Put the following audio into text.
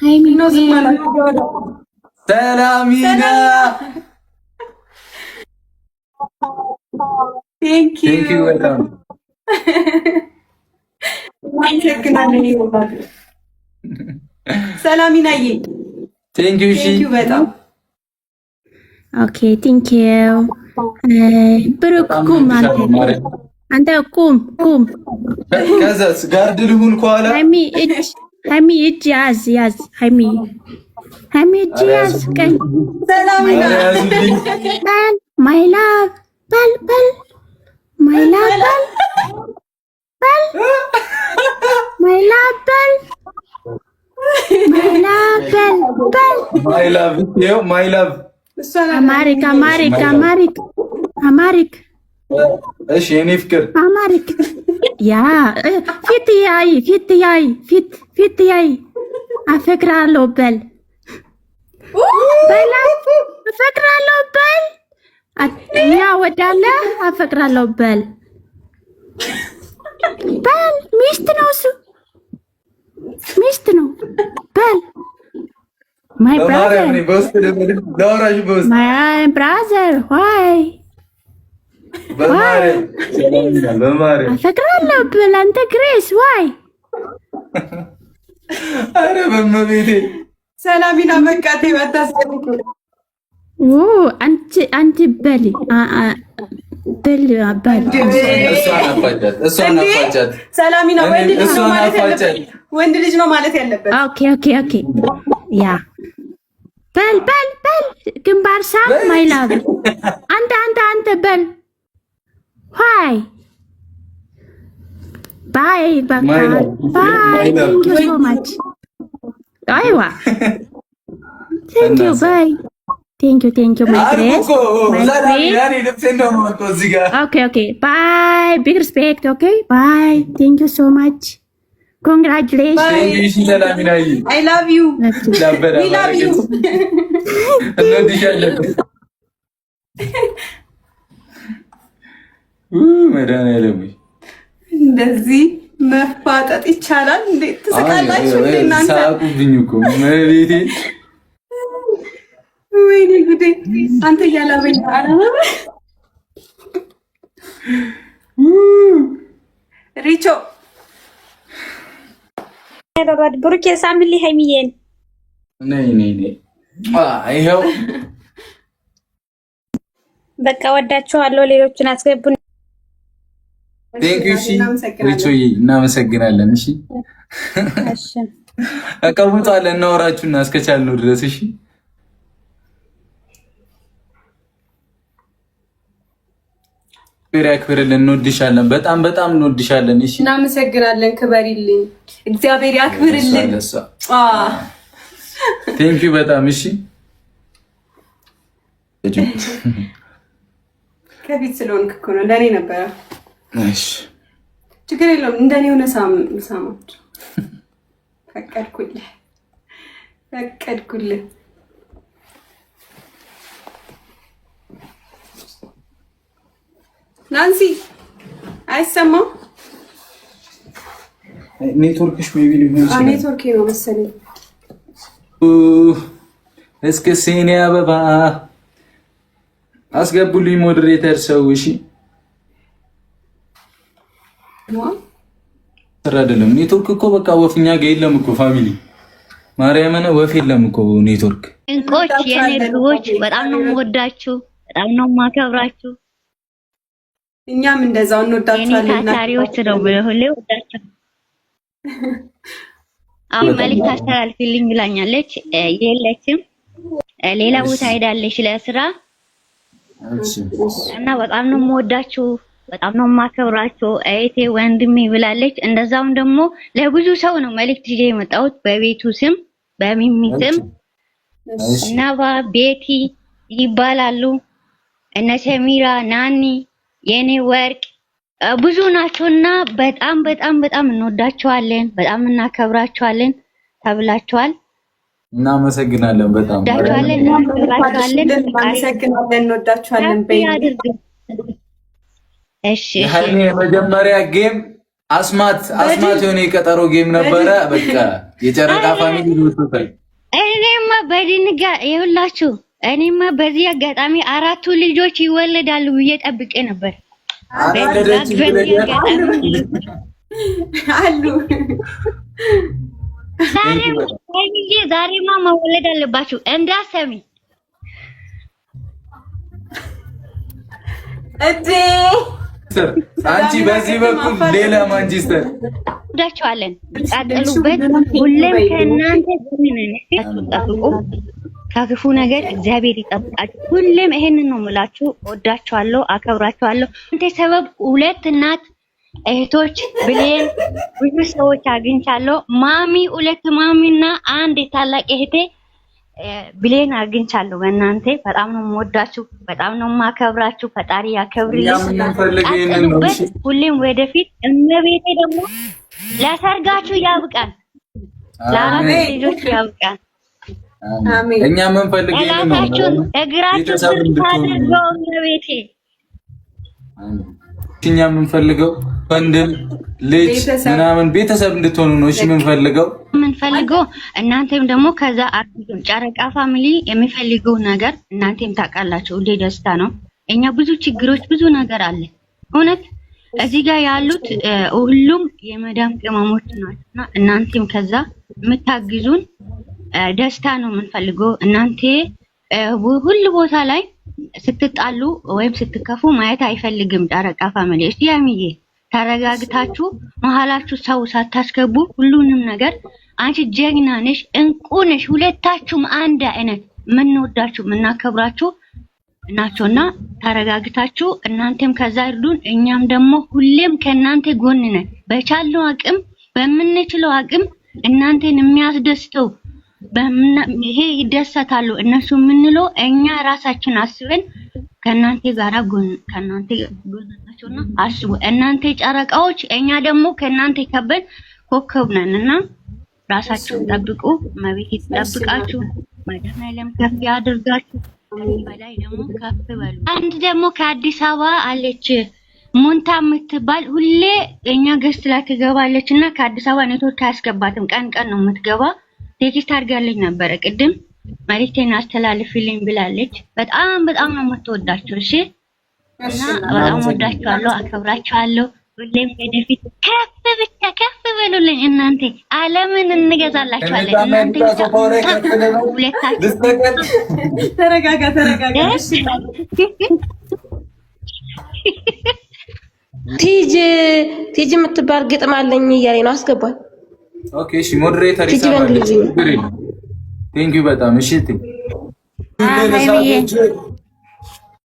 ሃይሚ ነው ዝማላ ሰላሚና ቴንክ ዩ በጣም ሰላሚናዬ ቴንክ ዩ በጣም ኦኬ ቴንክ ዩ ብሩክ ቁም አንተ ቁም ከዛስ ጋርድ ልሁን ከኋላ ሃይሚ እጅ ያዝ ሃይሚ እጅ ያዝ ቀኝ ሰላሚና ማይ ላቭ በል ማይ ላቭ በል ማይ ላቭ በል ማይ ላቭ ይኸው ማይ ላቭ አማሪክ እሺ የኔ ፍቅር አማሪክ ያ ፊት ያይ አፈቅራለሁ በል አፈቅራለሁ በል ያ ወዳለ አፈቅራለሁ በል ሚስት ነው እሱ ሚስት ነው በል my brother why አፈቅራለሁ በል አንተ ግሬስ why አረ በመቤቴ ሰላሚና መቃቴ ባታስቀምጡ አንቺ በል እሷን አፋጫት ሰላሚና ወንድ ልጅ ነው ማለት ያለበት ኦኬ ያ በል ግንባር ሳም ማይ ላቭ አንተ በል ዋይ ባይ ባይ ቴንክ ዩ ሶ ማች አይዋ ቴንክ ዩ ባይ ቴንክ ዩ ማይ ፍሬንድ ኦኬ ባይ ቢግ ሪስፔክት ኦኬ ባይ ቴንክ ዩ ሶ ማች Congratulations. I love you. We love you. እንደዚህ መፋጠጥ ይቻላል? እንዴት ትስቃላችሁ? እናንተ ሳቁብኝ እኮ መቤቴ። ወይኔ ጉዴ! አንተ ያላበኝ ሪቾ ብሩኬ ሳምሊ ሃይሚዬን ነይ ይኸው በቃ ወዳችኋለሁ። ሌሎችን አስገቡን። ቴንክ ዩ ሪቾዬ፣ እናመሰግናለን። እሺ አቀውጣለን እናወራችሁና እስከቻልነው ድረስ እሺ። ያክብርልን። እንወድሻለን፣ በጣም እንወድሻለን። እሺ እናመሰግናለን። ክበሪልኝ፣ እግዚአብሔር ያክብርልን። ቴንክ ዩ በጣም እሺ። ከፊት ስለሆንክ እኮ ነው፣ ለኔ ነበረ። እሺ ችግር የለውም። እንደኔ ሆነ ሳማች። ፈቀድኩልህ ናንሲ አይሰማም። ኔትወርክሽ ሜቢ ሊሆን ይችላል። ኔትወርክ ነው መሰለኝ። እስከ ሲኒ አበባ አስገቡልኝ ሞዴሬተር ሰው። እሺ ስራ አይደለም ኔትወርክ እኮ በቃ ወፍኛ ጋር የለም እኮ ፋሚሊ ማርያምን ወፍ የለም እኮ ኔትወርክ። እንቆች የኔ ልጆች በጣም ነው የምወዳችሁ፣ በጣም ነው የማከብራችሁ። እኛም እንደዛው እንወዳችኋለን። ታታሪዎች ነው ሁሌ ወዳችሁ። አሁን መልዕክት አስተላልፊልኝ ብላኛለች። የለችም ሌላ ቦታ ሄዳለች ለስራ እና በጣም ነው የምወዳችሁ፣ በጣም ነው የማከብራችሁ እህቴ ወንድሜ ብላለች። እንደዛውም ደግሞ ለብዙ ሰው ነው መልዕክት ይዤ የመጣሁት በቤቱ ስም በሚሚ ስም ነባ ቤቲ ይባላሉ። እነ ሰሚራ ናኒ የኔ ወርቅ ብዙ ናቸውና በጣም እንወዳቸዋለን፣ በጣም እናከብራቸዋለን ተብላችኋል። እናመሰግናለን። በጣም እናመሰግናለን፣ እንወዳቸዋለን። እሺ የመጀመሪያ ጌም አስማት የሆነ የቀጠሮ ጌም ነበረ። በቃ የጨረቃ ፋሚሊ ልትወጣይ እኔማ በድንጋ ይኸውላችሁ እኔማ በዚህ አጋጣሚ 4 ልጆች ይወለዳሉ ብዬ ጠብቄ ነበር። አሉ ዛሬማ መወለድ አለባችሁ እንዳሰሚ እዴ አንቺ በዚህ በኩል ሌላ ማንቸስተር ወዳችኋለን። ቀጥሉበት። ሁሌም ከእናንተ ጎን ነን። አትጠብቁ። ከክፉ ነገር እግዚአብሔር ይጠብቃችሁ። ሁሌም ይሄንን ነው የምላችሁ። ወዳችኋለሁ፣ አከብራችኋለሁ። አንተ ሰበብ 2 እናት እህቶች ብሌን ብዙ ሰዎች አግኝቻለሁ። ማሚ 2 ማሚና 1 ታላቅ እህቴ ብሌን አግኝቻለሁ። በእናንተ በጣም ነው የምወዳችሁ፣ በጣም ነው የማከብራችሁ። ፈጣሪ ያከብርልኝ። ሁሌም ወደፊት እመቤቴ ደግሞ ለሰርጋችሁ ያብቃን፣ ለአራት ልጆች ያብቃን። አሜን። እኛ ምን ፈልገን ነው እላታችሁን እግራችሁ ስር ታድርገው እመቤቴ። እኛ ምን ፈልገው ወንድም ልጅ ምናምን ቤተሰብ እንድትሆኑ ነው። እሺ ምን ፈልገው እናንተም ደግሞ ከዛ አርጉን። ጨረቃ ፋሚሊ የሚፈልገው ነገር እናንተም ታውቃላችሁ። ሁሌ ደስታ ነው። እኛ ብዙ ችግሮች ብዙ ነገር አለ። እውነት እዚህ ጋር ያሉት ሁሉም የመዳም ቅመሞች ናቸውና እናንተም ከዛ የምታግዙን ደስታ ነው የምንፈልገው። እናንተ ሁሉ ቦታ ላይ ስትጣሉ ወይም ስትከፉ ማየት አይፈልግም ጨረቃ ፋሚሊ። እስቲ ያሚዬ ተረጋግታችሁ መሀላችሁ ሰው ሳታስገቡ ሁሉንም ነገር አንቺ ጀግና ነሽ፣ እንቁ ነሽ። ሁለታችሁም አንድ አይነት የምንወዳችሁ የምናከብራችሁ ናቸውና ተረጋግታችሁ እናንተም ከዛ እርዱን። እኛም ደግሞ ሁሌም ከእናንተ ጎን ነን። በቻልነው አቅም በምንችለው አቅም እናንተን የሚያስደስተው ይሄ ይደሰታሉ እነሱ የምንለው እኛ ራሳችን አስበን ከእናንተ ጋራ ከእናንተ ጎናችሁና አስቡ። እናንተ ጨረቃዎች፣ እኛ ደግሞ ከእናንተ ከበን ኮከብ ነንና ራሳችሁን ጠብቁ። መቤት ይጠብቃችሁ። መድኃኒዓለም ከፍ ያድርጋችሁ። በላይ ደግሞ ከፍ በሉ። አንድ ደግሞ ከአዲስ አበባ አለች ሙንታ የምትባል ሁሌ እኛ ገስት ላይ ትገባለችና ከአዲስ አበባ ኔትወርክ አያስገባትም። ቀን ነው የምትገባ። ቴክስት አድርጋለች ነበረ ቅድም መልእክቴን አስተላልፊልኝ ብላለች። በጣም ነው የምትወዳችሁ። እሺ እና በጣም ወዳችኋለሁ፣ አከብራችኋለሁ። ሁሌም ወደፊት ከፍ በሉልኝ። እናንተ ዓለምን እንገዛላችኋለን። እናንተ ተረጋጋ። ቲጂ የምትባል ግጥም አለኝ እያለኝ ነው። አስገባል። ኦኬ እሺ። ሞዴሬተር ይሰማል። ቴንክ ዩ በጣም እሺ።